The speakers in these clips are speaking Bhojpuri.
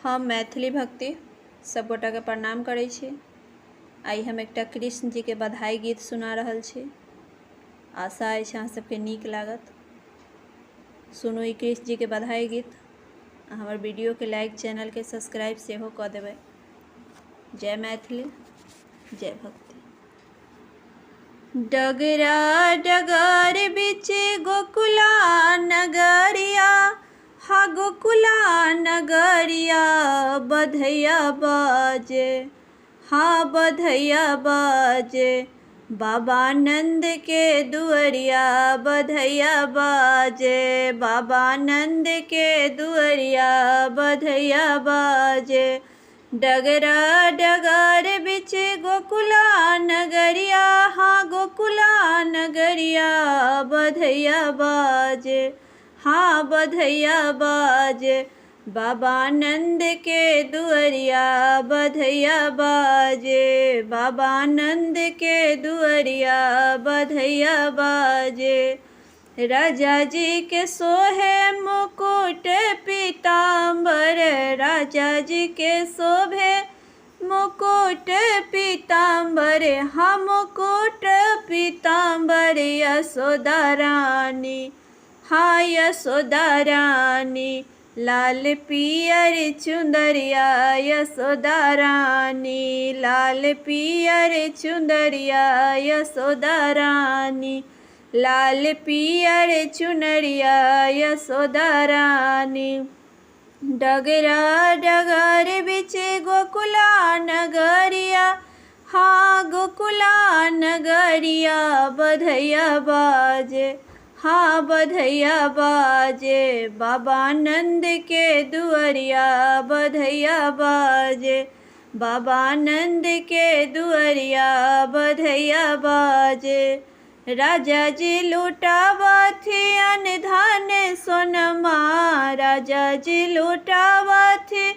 हम मैथिली भक्ति सब गोटा के प्रणाम करै छी। आई हम एकटा कृष्ण जी के बधाई गीत सुना रहल छी। आशा अछि अहाँ सबके नीक लागत। सुनू ई कृष्ण जी के बधाई गीत। हमर वीडियो के लाइक, चैनल के सब्सक्राइब सेहो कऽ देबै। जय मैथिली, जय भक्ति। डगरा डगर बिच गोकुला नगरिया, हा गोकुला नगरिया बधैया बाजे, हा बधैया बाजे। बाबा नंद के दुअरिया बधैया बाजे, बाबा नंद के दुअरिया बधैया बाजे। डगरा डगर बिच गोकुला नगरिया, हा गोकुला नगरिया बधैया बाजे, हा बधैया बाजे। बाबा नंद के दुअरिया बधैया बाजे, बाबा नंद के दुअरिया बधैया बाजे। राजा जी के सोहे मुकुट पीताम्बर, राजा जी के शोभे मुकुट पीताम्बर, हा मुकुट पीताम्बर। यशोदा रानी, हा यशोदा रानी, लाल पियर चुंदरिया यशोदा रानी, लाल पियर चुंदरिया यशोदा रानी, लाल पियर चुनरिया यशोदा रानी। डगरा डगर बिच गोकुला नगरिया, हा गोकुला नगरिया बधैया बाजे, हा बधैया बाजे। बाबा नंद के दुअरिया बधैया बाजे, बाबा नंद के दुअरिया बधैया बाजे। राजा जी लुटावथि अन्न धन सोनमा, राजा जी लुटावथि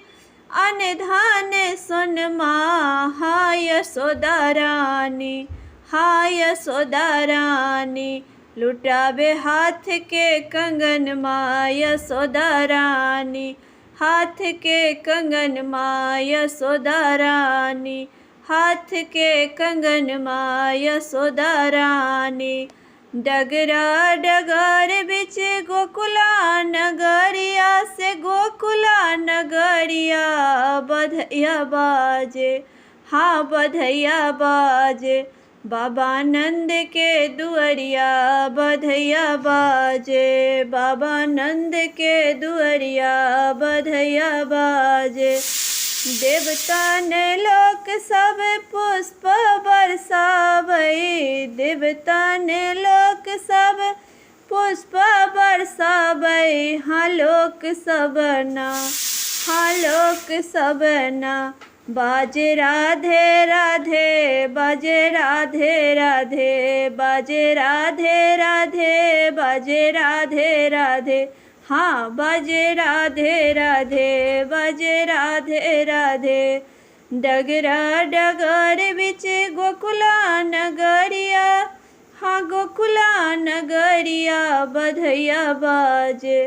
अन्न धन सोनमा। हा यशोदा रानी, हा यशोदा रानी, लुटावे हाथ के कंगन माँ यशोदा रानी, हाथ के कंगन माँ यशोदा रानी, हाथ के कंगन माँ यशोदा रानी। डगरा डगर बिच गोकुला नगरिया से गोकुला नगरिया बधैया बाजे, हा बधैया बाजे। बाबा नंद के दुअरिया बधैया बाजे, बाबा नंद के दुअरिया बधैया बाजे। देवतान लोक सब पुष्प बरसावै, देवतान लोक सब पुष्प बरसावै। हा लोक सबना, हा लोक सबना, बाजे राधे राधे, बाजे राधे राधे, बाजे राधे राधे, बाजे राधे राधे। हाँ बाजे राधे राधे, बाजे राधे राधे। डगरा डगर बिच गोकुला नगरिया, हाँ गोकुला नगरिया बधैया बाजे,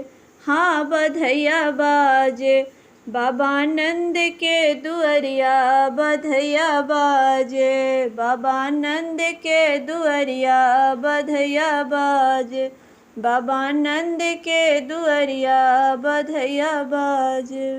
हाँ बधैया बाजे। बाबा नंद के दुअरिया बधैया बाजे, बाबा नंद के दुअरिया बधैया बाजे, बाबा नंद के दुअरिया बधैया बाजे।